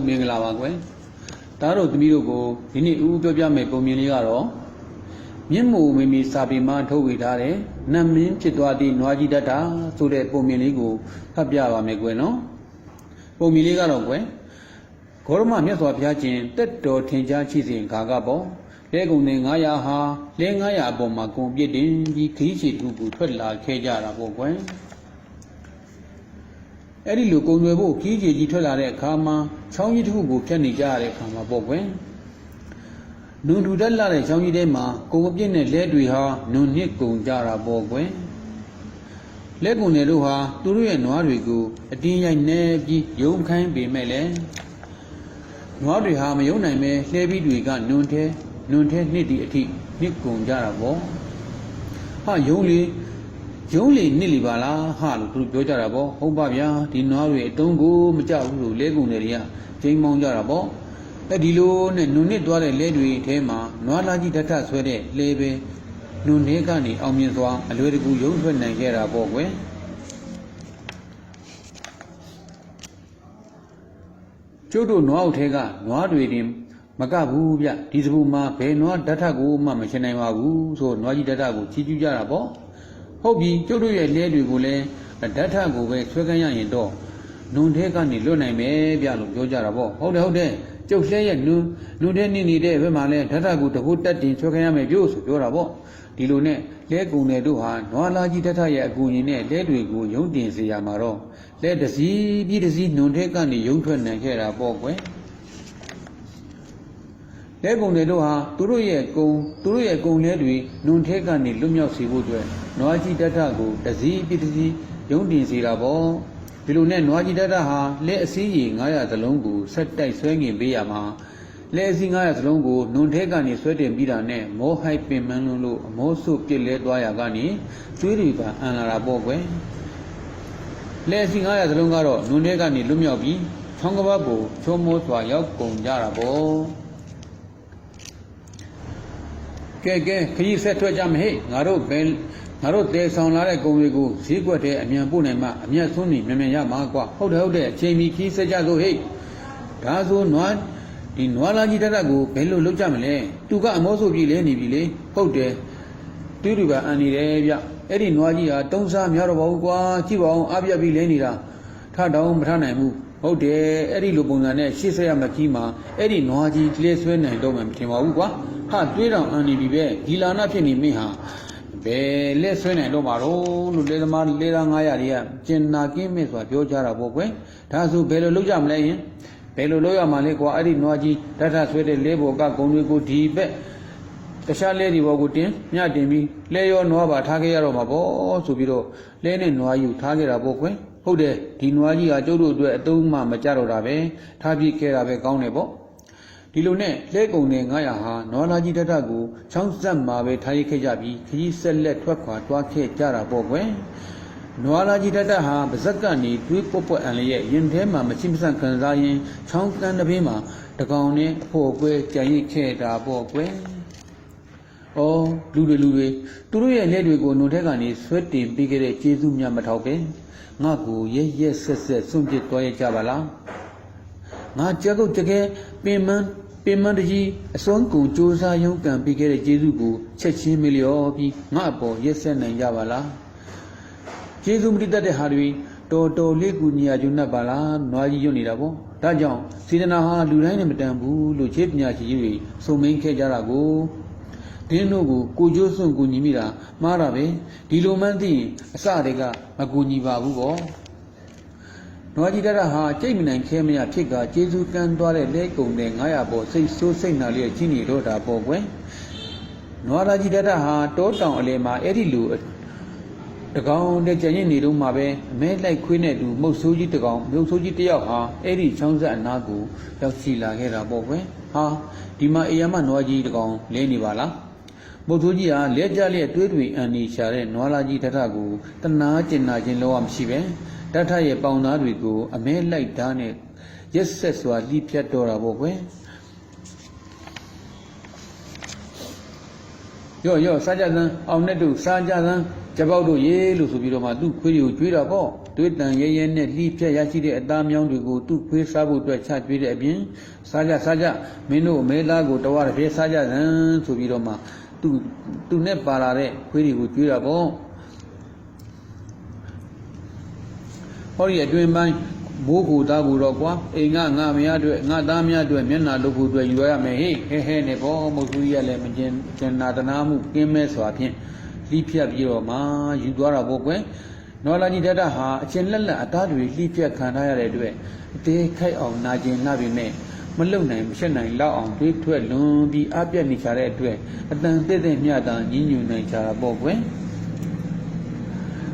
မင်္ဂလာပါကွယ်ဒါတို့သမီးတို့ကိုဒီနေ့ဦးပြောပြမယ်ပုံမြင်လေးကတော့မြင့်မို့မိမိစာပေမှာထုတ်ဝေထားတဲ့နတ်မင်းဖြစ်သွားသည့်နွားကြီးတတ်တာဆိုတဲ့ပုံမြင်လေးကိုဖတ်ပြပါမယ်ကွယ်နော်ပုံမြင်လေးကတော့ကွယ်ဂေါရမမြတ်စွာဘုရားရှင်တက်တော်ထင်ရှားရှိစဉ်ခါကပေါ့လဲကုန်တဲ့900ဟာလဲ900အပေါ်မှာကုန်ပြစ်တင်ပြီးခီးချီတစ်ခုကိုထွက်လာခဲ့ကြတာပေါ့ကွယ်အဲ့ဒီလိုကုံွယ်ဖို့ခီးကြီးကြီးထွက်လာတဲ့အခါမှာချောင်းကြီးတစ်ခုကိုဖြတ်နေကြရတဲ့အခါမှာပေါ့ကွယ်နုံထူတက်လာတဲ့ချောင်းကြီးထဲမှာကုံအပြစ်နဲ့လဲတွေဟာနုံနစ်ကုန်ကြတာပေါ့ကွယ်လဲကုန်တွေတို့ဟာသူတို့ရဲ့နွားတွေကိုအတင်းရိုက်နေပြီးယုံခိုင်းပေမဲ့လည်းနွားတွေဟာမယုံနိုင်ပဲလှဲပြီးတွေကနုံထဲနှစ်ဒီအထိနှစ်ကုန်ကြတာပေါ့ဟာယုံလေနှစ်လီပါလားဟာလို့သူတို့ပြောကြတာပေါ့ဟုတ်ပါဗျာဒီနွားတွေအတုံးကိုမကြောက်ဘူးလို့လဲကုန်တွေကကျိန်းမောင်းကြတာပေါ့အဲဒီလိုနဲ့နုံနစ်သွားတဲ့လဲတွေထဲမှာနွားလားကြီးတထဆွဲတဲ့လဲပဲနုံနေကနေအောင်မြင်စွာအလွယ်တကူရုံးထွက်နိုင်ခဲ့တာပေါ့ကွယ်ကျုပ်တို့နွားအုပ်ထဲကနွားတွေတင်မကဘူးဗျဒီစပူမှာဘယ်နွားဓာတ်ထကိုမှမရှင်နိုင်ပါဘူးဆိုနွားကြီးဓာတ်ထကိုချီးကျူးကြတာပေါ့ဟုတ်ပြီကျုပ်တို့ရဲ့လဲတွေကိုလည်းဓာတ်ထကိုပဲဆွဲကမ်းရရင်တော့နုံထဲကနေလွတ်နိုင်မယ်ဗျလို့ပြောကြတာပေါ့ဟုတ်တယ်ကျုပ်လဲရဲ့နုံထဲနေနေတဲ့ဘက်မှာလဲဓာတ်ထကိုတကုတ်တက်တင်ဆွဲကမ်းရမယ်ပြောဆိုပြောတာပေါ့ဒီလိုနဲ့လဲကုံတွေတို့ဟာနွားလားကြီးဓာတ်ထရဲ့အကူအညီနဲ့လဲတွေကိုယုံတင်စေရမှာတော့လဲတစည်းပြီးတစည်းနုံထဲကနေယုံထွက်နိုင်ခဲ့တာပေါ့ကွယ်လဲကုံတွေတို့ဟာသူတို့ရဲ့ကုံလဲတွေနုံထဲကနေလွတ်မြောက်စေဖို့အတွက်နွားကြီးဓာတ်ထကိုတစည်းပြီးတစည်းယုံတင်စေတာပေါ့ဒီလိုနဲ့နွားကြီးဓာတ်ထဟာလဲအစည်းကြီး900သလုံးကိုဆက်တိုက်ဆွဲငင်ပေးရမှာလဲအစည်း900သလုံးကိုနုံထဲကနေဆွဲတင်ပြီးတာနဲ့မောဟိုက်ပင်မန်းလုံးလို့အမောဆုပ်ပြစ်လဲသွားရကနေကျွေးတွေပါအန်လာတာပေါ့ကွယ်လဲအစည်း900သလုံးကတော့နုံထဲကနေလွတ်မြောက်ပြီးချောင်းကပတ်ကိုချုံမိုးစွာရောက်ကုန်ကြတာပေါ့ကဲခရီးဆက်ထွက်ကြမဟဲ့ငါတို့တဲဆောင်လာတဲ့ကုံတွေကိုဈေးကွက်ထဲအမြန်ပို့နိုင်မှအမြန်ဆုံးနေမြန်ရမှာကွာဟုတ်တယ်အချိန်မီခရီးဆက်ကြစို့ဟဲ့ဒါဆိုနွားလားကြီးတက်ကိုဘယ်လိုလုပ်ကြမလဲသူကအမောဆိုပြည်လဲနေပြီလေဟုတ်တယ်တူတူပါအန်နေတယ်ဗျအဲ့ဒီနွားကြီးဟာတုံးစားများတော့ပါဘူးကွာကြည့်ပါအောင်အပြက်ပြီးလဲနေတာထတောင်မထနိုင်ဘူးဟုတ်တယ်အဲ့ဒီလိုပုံစံနဲ့ရှေ့ဆက်ရမှကြီးမှာအဲ့ဒီနွားကြီးလဲဆွဲနိုင်တော့မှမထင်ပါဘူးကွာဟာတွေးတော်အန်နေပြီပဲဒီလာနာဖြစ်နေမင်းဟာဘယ်လက်ဆွဲနိုင်တော့မှာတော့လို့လေသမားလေသား900တွေကကျင်နာကင်းမဲ့ဆိုတာပြောကြတာပေါ့ကွယ်ဒါဆိုဘယ်လိုလုပ်ကြမလဲယင်ဘယ်လိုလုပ်ရမှာလဲကွာအဲ့ဒီနွားကြီးဓာတ်ထဆွဲတဲ့လဲဘော်ကဂုံတွေကိုဒီဘက်တခြားလဲဒီဘော်ကိုမြတင်ပြီးလဲရောနွားပါထားခဲ့ရတော့မှာပေါ့ဆိုပြီးတော့လဲနဲ့နွားကြီးကိုထားခဲ့တာပေါ့ကွယ်ဟုတ်တယ်ဒီနွားကြီးကကျုပ်တို့အတွက်အတုံးမှမကြတော့တာပဲထားပြခဲ့တာပဲကောင်းတယ်ပေါ့ဒီလိုနဲ့လဲကုံတဲ့900ဟာနွားလားကြီးဓာတ်ကိုချောင်းဆက်မှာပဲထားရခဲ့ကြပြီးခကြီးဆက်လက်ထွက်ခွာတွားခဲ့ကြတာပေါ့ကွယ်နွားလားကြီးဓာတ်ဟာပါဇက်ကနေတွေးပွက်အန်လျက်ရင်ထဲမှာမချိမဆန့်ခံစားရင်ချောင်းကန်းတစ်ပင်းမှာတကောင်နဲ့အဖို့ကွဲကြံရစ်ခဲ့တာပေါ့ကွယ်ဩလူတွေသူတို့ရဲ့လက်တွေကိုနုံထဲကနေဆွဲတင်ပြီးခဲ့တဲ့ကျေးဇူးများမထောက်ပဲငါ့ကိုရက်ဆက်စွန့်ပစ်သွားရကြပါလားငါကြောက်တကယ်ပင်မတကြီးအစွမ်းကုန်စူးစမ်းရုန်းကန်ပြီးခဲ့တဲ့ကျေးဇူးကိုချက်ချင်းမလျော်ပြီးငါအပေါ်ရက်ဆက်နိုင်ကြပါလားကျေးဇူးမတည်တတ်တဲ့ဟာတွေတော်လေးကူညီရကျွတ်ပါလားနွားကြီးရွတ်နေတာပေါ့ဒါကြောင့်စေတနာဟာလူတိုင်းနဲ့မတန်ဘူးလို့ခြေပညာရှိကြီးတွေစုံမင်းခဲ့ကြတာကိုဒင်းတို့ကိုကျိုးစွန့်ကူညီမိတာမှားတာပဲဒီလိုမှန်းသိရင်အစတည်းကမကူညီပါဘူးပေါ့နွားကြီးတရဟာကြိတ်မနိုင်ခဲမရဖြစ်ကကျေးဇူးကမ်းသွားတဲ့လဲကုံတဲ့900ပေါ်စိတ်ဆိုးစိတ်နာလေးကြီးနေတော့တာပေါ့ကွယ်နွားသားကြီးတရဟာတောတောင်အလဲမှာအဲ့ဒီလူတကောင်တဲ့ကြံ့ရင်နေတော့မှပဲအမဲလိုက်ခွေးနဲ့လူမုတ်ဆိုးကြီးတကောင်မြုပ်ဆိုးကြီးတယောက်ဟာအဲ့ဒီချောင်းဆက်အနားကိုရောက်ရှိလာခဲ့တာပေါ့ကွယ်ဟာဒီမှာအေယမနွားကြီးတကောင်လဲနေပါလားမုတ်ဆိုးကြီးဟာလဲကြလျက်တွေးအန်နေရှာတဲ့နွားသားကြီးတရကိုတနာကျင်နာခြင်းလောကမရှိပဲဓာတ်ထရဲ့ပေါင်သားတွေကိုအမဲလိုက်ဓာတ်နဲ့ရက်ဆက်စွာလှိဖြတ်တော့တာပေါ့ကွယ်ရော့စားကြစမ်းအောင်နဲ့တို့စားကြစမ်းကြပေါက်တို့ရေလို့ဆိုပြီးတော့မှသူ့ခွေးတွေကိုကျွေးတာပေါ့ သွေးတန်ရဲရဲနဲ့လှိဖြက်ရရှိတဲ့အသားမြောင်းတွေကိုသူ့ခွေးစားဖို့အတွက်ချကျွေးတဲ့အပြင်စားကြမင်းတို့အမဲသားကိုတဝါတစ်ပြဲစားကြစမ်းဆိုပြီးတော့မှသူနဲ့ပါလာတဲ့ခွေးတွေကိုကျွေးတာပေါ့ဟောဒီအတွင်ပိုင်းမိုးကိုသားကိုတော့ကွာအိမ်ငါမရအတွက်ငါသားများအတွက်မျက်နှာလုပ်ဖို့အတွက်ယူရမယ်ဟေးဟဲနဲ့ပေါ့မုတ်သူကြီးကလည်းမကျင်နာတနာမှုကင်းမဲ့စွာဖြင့်လှိဖြက်ပြီးတော့မှယူသွားတာပေါ့ကွယ်နွားလာကြီးတတဟာအချင်းလက်လက်အသားတွေလှိဖြက်ခံထားရတဲ့အတွက်အသေးခိုက်အောင်နာကျင်နာပြီမဲ့မလုံနိုင်မရှက်နိုင်လောက်အောင်တွေးထွက်လွန်ပြီးအပြက်နေကြတဲ့အတွက်အတန်တဲ့မြတ်တာညှဉ်းညူနိုင်ကြတာပေါ့ကွယ်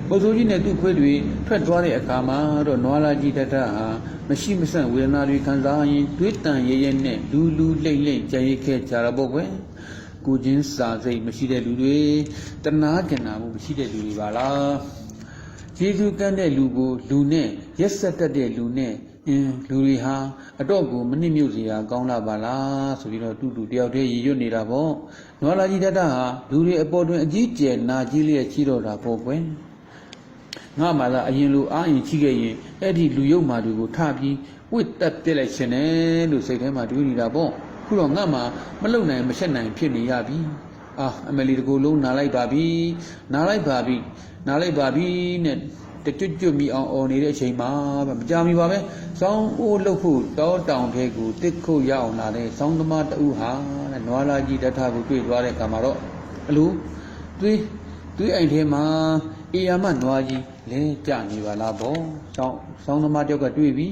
ပုဇိုးကြီးနဲ့သူ့ခွေးတွေထွက်သွားတဲ့အခါမှာတော့နွားလာကြီးတတဟာမရှိမဆန့်ဝေဒနာတွေခံစားရင်တွေးတန်ရဲရဲနဲ့လူလိမ့်ကြံရိတ်ခဲ့ကြတာပေါ့ကွယ်ကိုချင်းစာစိတ်မရှိတဲ့လူတွေတနာကျင်နာမှုမရှိတဲ့လူတွေပါလားကျေးဇူးကမ်းတဲ့လူကိုလူနဲ့ရက်ဆက်တတ်တဲ့လူနဲ့လူတွေဟာအတော့ကိုမနစ်မြုပ်စရာကောင်းလာပါလားဆိုပြီးတော့တူတယောက်တည်းရည်ရွတ်နေတာပေါ့နွားလာကြီးတတဟာလူတွေအပေါ်တွင်အကြီးကျယ်နာကြီးလျက်ချီတော့တာပေါ့ကွယ်ငါမှသာအရင်လိုအားရင်ချိခဲ့ရင်အဲ့ဒီလူယုတ်မာတွေကိုထပြီးဝစ်တက်ပြစ်လိုက်ရှင်တယ်လို့စိတ်ထဲမှာတွေးနေတာပေါ့ခုတော့ငါမှမလုံနိုင်မရှက်နိုင်ဖြစ်နေရပြီအမလီတကူလုံးနားလိုက်ပါပြီနဲ့တကျွတ်မိအောင်អော်နေတဲ့အချိန်မှာပဲမကြမီပါပဲစောင်းအိုးလှုပ်ဖို့တောတောင်ထဲကိုတစ်ခုတ်ရအောင်လာတဲ့စောင်းသမားတဦးဟာတဲ့နွားလာကြီးတထကိုတွေ့သွားတဲ့အခါမှာတော့အလိုသွေးအိမ်ထဲမှာအေယာမနွားကြီးလဲကြနေပါလားပေါ့စောင်းသမားတယောက်ကတွေ့ပြီ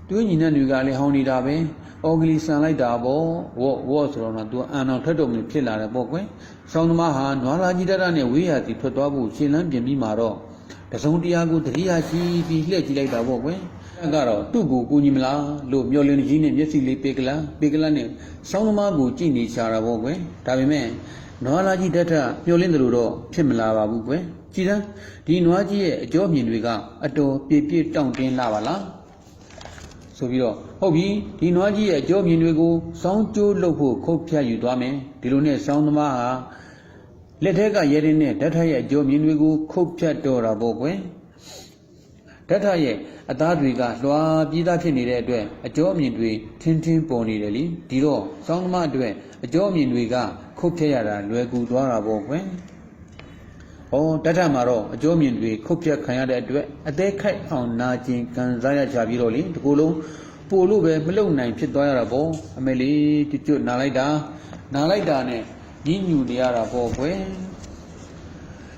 တွေးညီတဲ့တွေကလည်းဟောင်းနေတာပဲအော်ဂလီဆန်လိုက်တာပေါ့ဝေါ့ဆိုတော့သူအန်အောင်ထွက်တော်မူဖြစ်လာတယ်ပေါ့ကွယ်စောင်းသမားဟာနွားလာကြီးတထနဲ့ဝေးရတီထွက်သွားဖို့ရှင်းလန်းပြင်ပြီးမှာတော့တစုံတရာကိုတတိယရှိပြီးလှည့်ကြည့်လိုက်တာပေါ့ကွယ်အဲ့ကတော့သူ့ကိုကူညီမလားလို့မျောလင်းကြီးနဲ့မျက်စိလေးပေကလနဲ့စောင်းသမားကိုကြည့်နေချတာပေါ့ကွယ်ဒါပေမဲ့နွားလာကြီးတထမျောလင်းတယ်လို့တော့ဖြစ်မလာပါဘူးကွယ်ကြည်စမ်းဒီနွားကြီးရဲ့အကြောမြင်တွေကအတော်ပြည့်တောင့်တင်းလာပါလားဆိုပြီးတော့ဟုတ်ပြီဒီနွားကြီးရဲ့အကြောမြင်တွေကိုစောင်းကျိုးလုပ်ဖို့ခုတ်ဖြတ်ယူသွားမယ်ဒီလိုနဲ့စောင်းသမားဟာလက်ထက်ကရဲရင်းနဲ့ဓာတ်ထရဲ့အကျိုးမြင်တွေကိုခုတ်ဖြတ်တော့တာပေါ့ကွယ်ဓာတ်ထရဲ့အသားတွေကလွှာပြီးသားဖြစ်နေတဲ့အတွက်အကျိုးမြင်တွေထင်းပေါ်နေတယ်လीဒီတော့စောင်းသမားအတွက်အကျိုးမြင်တွေကခုတ်ဖြတ်ရတာလွယ်ကူသွားတာပေါ့ကွယ်ဓာတ်ထမှာတော့အကျိုးမြင်တွေခုတ်ဖြတ်ခံရတဲ့အတွက်အသေးခိုက်အောင်နာကျင်ခံစားရကြပြီးတော့လीဒီကိုယ်လုံးပို့လို့ပဲမလုံနိုင်ဖြစ်သွားရတာပေါ့အမေလေးကျွတ်နာလိုက်တာနဲ့ညှဉ်းညူနေရတာပေါ့ကွယ်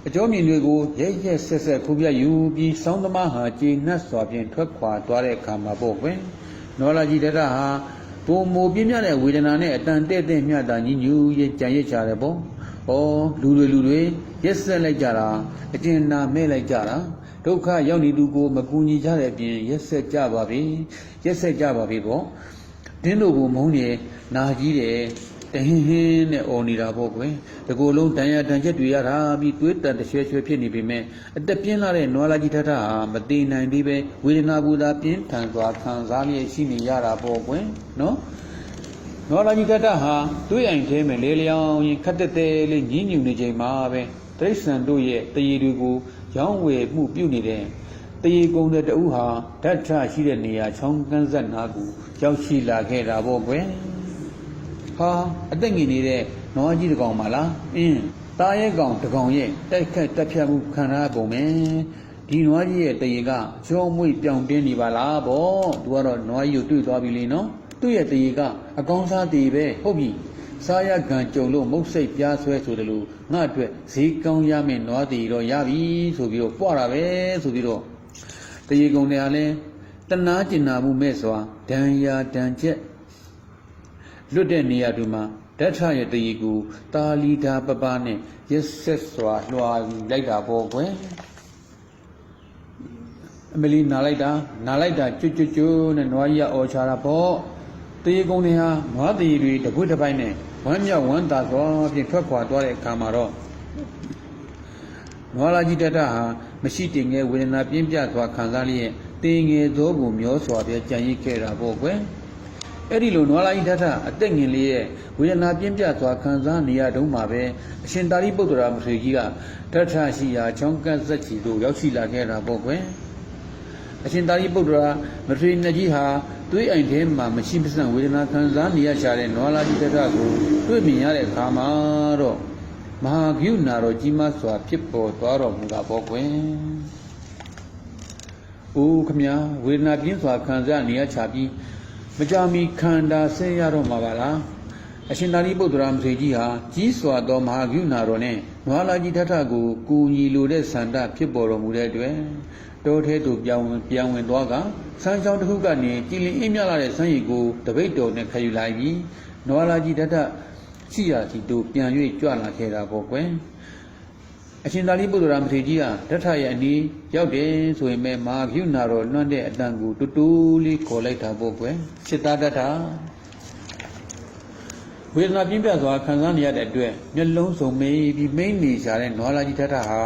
အကျိုးမြင်တွေကိုရဲဆက်ခုပြယူပြီးစောင်းသမားဟာကျေနပ်စွာဖြင့်ထွက်ခွာသွားတဲ့အခါမှာပေါ့ကွယ်နော်လာကြီးတထဟာပုံမိုပြင်းပြတဲ့ဝေဒနာနဲ့အတန်တဲ့မြတ်တာညှဉ်းညူရဲ့ကြံရစ်ကြတယ်ပေါ့လူတွေရက်ဆက်လိုက်ကြတာအကျဉ်းနာမဲ့လိုက်ကြတာဒုက္ခရောက်နေသူကိုမကူညီကြတဲ့အပြင်ရက်ဆက်ကြပါပြီပေါ့တင်းတို့ကိုမုန်းနေနာကြီးတယ်တဟင်းနဲ့အော်နေတာပေါ့ကွယ်ဒီကိုယ်လုံးတန်ချက်တွေရတာပြီးသွေးတန်တရွှဲဖြစ်နေပေမဲ့အသက်ပြင်းလာတဲ့နွားလာကြီးထထဟာမတည်နိုင်သေးပဲဝေဒနာပူတာပြင်းထန်စွာခံစားလျက်ရှိနေရတာပေါ့ကွယ်နော်နွားလာကြီးထထဟာတွေးအိမ်ထဲမှာလေလျောင်းရင်ခက်တဲ့လေးညင်းညူနေချိန်မှာပဲတိရစ္ဆာန်တို့ရဲ့တရေတွေကိုရောင်းဝယ်မှုပြုနေတဲ့တရေကုံတဲ့တဦးဟာဓာတ်ထရှိတဲ့နေရာချောင်းကန်းဆက်နာကိုရောက်ရှိလာခဲ့တာပေါ့ကွယ်အသက်ငင်နေတဲ့နွားကြီးတစ်ကောင်ပါလားသားရဲကောင်တစ်ကောင်ရဲ့တိုက်ခတ်တက်ဖြတ်မှုခံရပုံပဲဒီနွားကြီးရဲ့တရေကကြောမွေ့ပြောင်တင်းနေပါလားဗောသူကတော့နွားကြီးကိုတွေ့သွားပြီလေနော်သူ့ရဲ့တရေကအကောင်းစားတရေပဲဟုတ်ပြီစားရကံကြုံလို့မုတ်စိတ်ပြားဆွဲဆိုတယ်လို့ငါအတွက်ဈေးကောင်းရမယ်နွားတရေတော့ရပြီဆိုပြီးတော့ပွားတာပဲဆိုပြီးတော့တရေကုံတွေကလည်းတနာကျင်နာမှုမဲ့စွာဒဏ်ရာဒဏ်ချက်လွတ်တဲ့နေရာတွေမှာဓာတ်ထရဲ့တရေကိုတာလီဓာပပနဲ့ရက်ဆက်စွာလွှာလိုက်တာပေါ့ကွယ်အမလီနာလိုက်တာကျွတ်နဲ့နွားကြီးအော်ချတာပေါ့တရေကုံတွေဟာနွားတရေတွေတပွတ်တစ်ပိုင်းနဲ့ဝမ်းမြောက်ဝမ်းသာစွာဖြင့်ထွက်ခွာသွားတဲ့အခါမှာတော့နွားလာကြီးတထဟာမရှိတင်ငယ်ဝေဒနာပြင်းပြစွာခံစားလျက်တင်ငယ်သောကိုမျောစွာပဲကြံရစ်ခဲ့တာပေါ့ကွယ် အဲ့ဒီလိုနွားလာကြီးဓာတ်အသက်ငင်လေးရဲ့ဝေဒနာပြင်းပြစွာခံစားနေရတုန်းမှာပဲအရှင်သာရိပုတ္တရာမထေရကြီးကဓာတ်ရှိရာချောင်းကန့်ဆက်ချီတို့ရောက်ရှိလာခဲ့တာပေါ့ကွယ်အရှင်သာရိပုတ္တရာမထေရမြတ်ကြီးဟာသွေးအိမ်ထဲမှာမရှိမဆန့်ဝေဒနာခံစားနေရရှာတဲ့နွားလာကြီးဓာတ်ကိုတွေ့မြင်ရတဲ့အခါမှာတော့မဟာဂယုဏတော်ကြီးမားစွာဖြစ်ပေါ်သွားတော်မူတာပေါ့ကွယ်။အိုးခမညာဝေဒနာပြင်းစွာခံစားနေရချပြီးမကြမီခန္ဓာဆင်းရတော့မှာပါလား။အရှင်သာရိပုတ္တရာမထေရကြီးဟာကြီးစွာသောမဟာဂယုဏတော်နဲ့နွားလာကြီးဓာတ်ကိုကူညီလိုတဲ့ဆန္ဒဖြစ်ပေါ်တော်မူတဲ့အတွက်တောထဲသို့ပြောင်းဝင်သွားကဆန်းချောင်းတစ်ခုကနေကြည်လင်အေးမြလာတဲ့ဆန်းရည်ကိုတပိတ်တော်နဲ့ခယူလိုက်ပြီးနွားလာကြီးဓာတ်ရှိရာစီတို့ပြန်၍ကြွလာခဲ့တာပေါ့ကွယ်အရှင်သာရိပုတ္တရာမထေရကြီးကဓာတ်ရဲ့အနီးရောက်တယ်ဆိုရင်ပဲမဟာဂယုဏတော်လွှမ်းတဲ့အတန်ကိုတူတူလေးခေါ်လိုက်တာပေါ့ကွယ်စိတ္တဓာတ်ဝေဒနာပြင်းပြစွာခံစားနေရတဲ့အတွက်မျက်လုံးစုံမေးပြီးမိမ့်နေကြတဲ့နွားလာကြီးဓာတ်ဟာ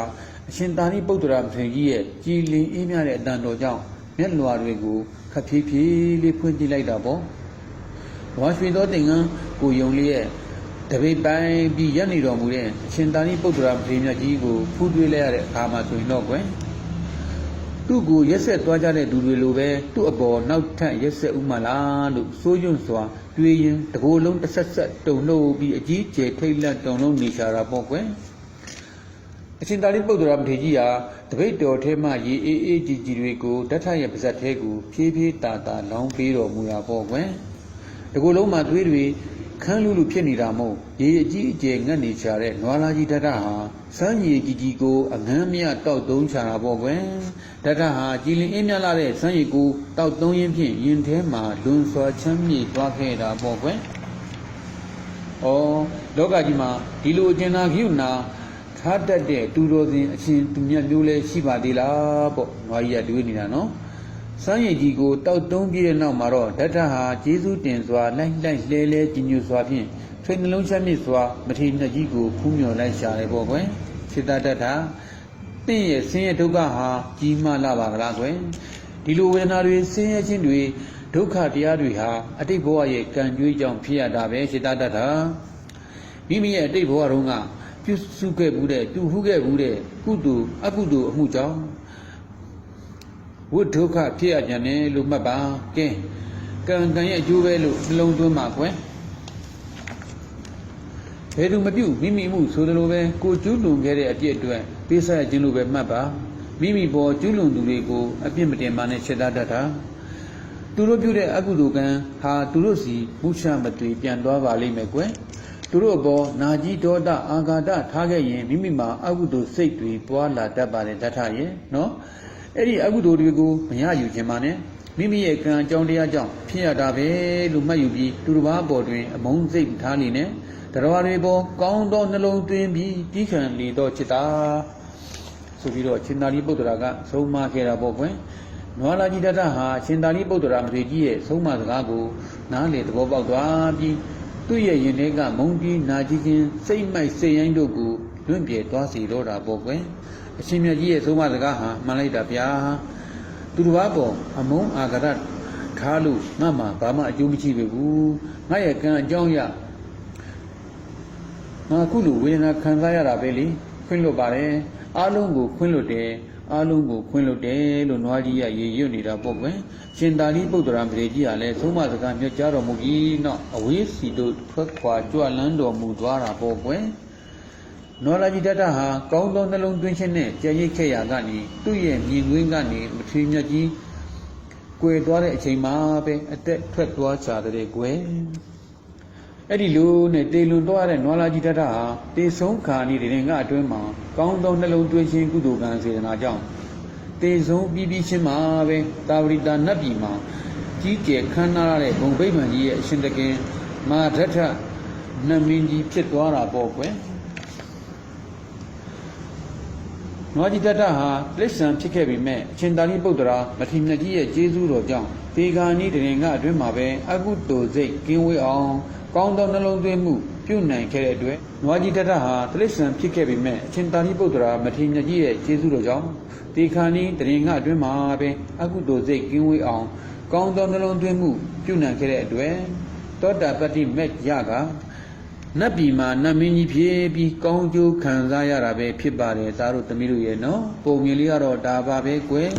အရှင်သာရိပုတ္တရာမထေရကြီးရဲ့ကြည်လင်အေးမြတဲ့အတန်တော်ကြောင့်မျက်လွှာတွေကိုခပ်ဖြည်းဖြည်းလေးဖွင့်ကြည့်လိုက်တာပေါ့ဝါရွှေသောသင်္ကန်းကိုယုံလေးရဲ့တပိတ်ပိုင်းပြီးရပ်နေတော်မူတဲ့အရှင်သာရိပုတ္တရာမထေရမြတ်ကြီးကိုဖူးတွေးလိုက်ရတဲ့အခါမှာဆိုရင်တော့ကွယ်သူ့ကိုရက်ဆက်သွားကြတဲ့သူတွေလိုပဲသူ့အပေါ်နောက်ထပ်ရက်ဆက်ဥမလားလို့စိုးရွံ့စွာတွေးရင်တကိုယ်လုံးတစ်ဆက်ဆက်တုန်လှုပ်ပြီးအကြီးကျယ်ထိတ်လန့်တုန်လှုပ်နေကြတာပေါ့ကွယ်အရှင်သာရိပုတ္တရာမထေရကြီးဟာတပိတ်တော်ထဲမှရေအေးအေးကြီးကြီးတွေကိုဓာတ်ရဲ့ပါဇက်ထဲကိုဖြည်းဖြည်းတာတာလောင်းပေးတော်မူတာပေါ့ကွယ်တကိုယ်လုံးမှာသွေးတွေခန်းလူလူဖြစ်နေတာမို့ရေအကြီးအကျယ်ငတ်နေကြတဲ့နွားလာကြီးဓာတ်ဟာစမ်းရည်ကြီးကြီးကိုအငမ်းမြတောက်သုံးချတာပေါ့ကွယ်ဓာတ်ဟာကြည်လင်အေးမြလာတဲ့စမ်းရည်ကိုတောက်သုံးရင်းဖြင့်ရင်ထဲမှာလွန်စွာချမ်းမြေ့သွားခဲ့တာပေါ့ကွယ်ဩလောကကြီးမှာဒီလိုအကျဉ်းသာဂယုဏထားတတ်တဲ့တူတော်စဉ်အရှင်သူမြတ်မျိုးလဲရှိပါသေးလားပေါ့နွားကြီးကတွေးနေတာနော်စမ်းရည်ကြီးကိုတောက်သုံးပြည့်တဲ့နောက်မှာတော့ဓာတ်ဟာကျေးဇူးတင်စွာလိုက်လဲလဲကြီးညိုစွာဖြင့်ထိတ်နှလုံးချမ်းမြေ့စွာမထေရမြတ်ကြီးကိုဖူးမြော်လိုက်ရှာတယ်ပေါ့ကွယ်စိတ္တဓာတ်တင့်ရဲ့ဆင်းရဲဒုက္ခဟာကြီးမားလာပါကလားကွယ်ဒီလိုဝေဒနာတွေဆင်းရဲခြင်းတွေဒုက္ခတရားတွေဟာအတိတ်ဘဝရဲ့ကံကြွေးကြောင့်ဖြစ်ရတာပဲစိတ္တဓာတ်မိမိရဲ့အတိတ်ဘဝတုန်းကပြုစုခဲ့မှုတဲ့ပြုဟုခဲ့မှုတဲ့ကုသိုလ်အကုသိုလ်အမှုကြောင့်ဝိဒုက္ခဖြစ်ရကြတယ်လို့မှတ်ပါကဲကံရဲ့အကျိုးပဲလို့နှလုံးသွင်းပါကွယ်ဘယ်သူမပြုမိမိမှုဆိုသလိုပဲကိုကျူးလွန်ခဲ့တဲ့အပြစ်အတွက်ပေးဆက်ခြင်းလို့ပဲမှတ်ပါမိမိပေါ်ကျူးလွန်သူတွေကိုအပြစ်မတင်ပါနဲ့စိတ္တဓာတ်သူတို့ပြုတဲ့အကုသိုလ်ကံဟာသူတို့စီမုချမသွေပြန်သွားပါလိမ့်မယ်ကွယ်သူတို့အပေါ်နာကြီးဒေါသအာဃာတထားခဲ့ရင်မိမိမှာအကုသိုလ်စိတ်တွေပွားလာတတ်ပါတယ်ဓာတ်ရဲ့နော်အဲ့ဒီအကုသိုလ်တွေကိုမရယူခြင်းပါနဲ့မိမိရဲ့ကံအကြောင်းတရားကြောင့်ဖြစ်ရတာပဲလို့မှတ်ယူပြီးသူတစ်ပါးပေါ်တွင်အမုန်းစိတ်ထားနေနဲ့တရားတွေပေါ်ကောင်းသောနှလုံးသွင်းပြီးပြီးခံလေတော့จิตတာဆိုပြီးတော့ရှင်သာရိပုတ္တရာကဆုံးမခဲ့တာပေါ့ကွယ်နွားလာကြီးဓာတ်ဟာရှင်သာရိပုတ္တရာမထေရကြီးရဲ့ဆုံးမစကားကိုနားလေသဘောပေါက်သွားပြီးသူ့ရဲ့ရင်ထဲကမုန်းပြီးနာကြည့်ခြင်းစိတ်မိုက်စိတ်ရိုင်းတို့ကိုလွင့်ပြေသွားစေတော့တာပေါ့ကွယ်အရှင်မြတ်ကြီးရဲ့ဆုံးမစကားဟာမှန်လိုက်တာဗျာသူတစ်ပါးပေါ်အမုန်းအာဃာတထားလို့ငါ့မှာဘာမှအကျိုးမရှိဘူးငါရဲ့ကံအကြောင်းရငါခုလိုဝေဒနာခံစားရတာပဲလေခွင့်လွတ်ပါတယ်အားလုံးကိုခွင့်လွတ်တယ်အားလုံးကိုခွင့်လွတ်တယ်လို့နွားကြီးရရေရွတ်နေတာပေါ့ကွယ်ရှင်သာရိပုတ္တရာမထေရကြီးကလည်းဆုံးမစကားမြတ်ကြားတော်မူပြီးနောက်အဝေးစီတို့ထွက်ခွာကြွလန်းတော်မူသွားတာပေါ့ကွယ်နွားလာကြီးဓာတ်ဟာကောင်းသောနှလုံးသွင်းခြင်းနဲ့ကြံ့ရိတ်ခဲ့ရာကနေသူ့ရဲ့မြင်ကွင်းကနေမထေရမြတ်ကြီးကွယ်သွားတဲ့အချိန်မှာပဲအသက်ထွက်သွားကြတဲ့ကွယ်အဲ့ဒီလိုနဲ့တေလွန်သွားတဲ့နွားလာကြီးဓာတ်ဟာတေဆုံးခါနေတဲ့ငါအတွင်းမှာကောင်းသောနှလုံးသွင်းခြင်းကုသိုလ်ကံစေတနာကြောင့်တေဆုံးပြီးချင်းမှာပဲတာဝရိတာနတ်ပြည်မှာကြီးကျယ်ခမ်းနားတဲ့ဘုံဗိမာန်ကြီးရဲ့အရှင်တခင်မဟာဓာတ်နတ်မင်းကြီးဖြစ်သွားတာပေါ့ကွယ်နွားကြီးဓာတ်ဟာတိရစ္ဆာန်ဖြစ်ခဲ့ပေမဲ့အရှင်သာရိပုတ္တရာမထေရမြတ်ကြီးရဲ့ကျေးဇူးတော်ကြောင့်ဒီကနေ့တရင်ကအတွင်းမှာပဲအကုသိုလ်စိတ်ကင်းဝေးအောင်ကောင်းသောနှလုံးသွင်းမှုဖြ ပြုနိုင်ခဲ့တဲ့အတွက်နွားကြီးတထဟာတိရစ္ဆာန်ဖြစ်ခဲ့ပေမဲ့အချင်းသာရိပုတ္တရာမထေရမြတ်ကြီးရဲ့ကျေးဇူးတော်ကြောင့်ဒီခါနီးတရင်ကအတွင်းမှာပဲအကုသိုလ်စိတ်ကင်းဝေးအောင်ကောင်းသောနှလုံးသွင်းမှုပြုနိုင်ခဲ့တဲ့အတွက်သောတာပတ္တိမေရကနတ်ပြည်မှာနတ်မင်းကြီးဖြစ်ပြီးကောင်းကျိုးခံစားရတာပဲဖြစ်ပါတယ်သားတို့သမီးတို့ရဲ့နော်ပုံမြင်လေးကတော့ဒါပါပဲကွယ်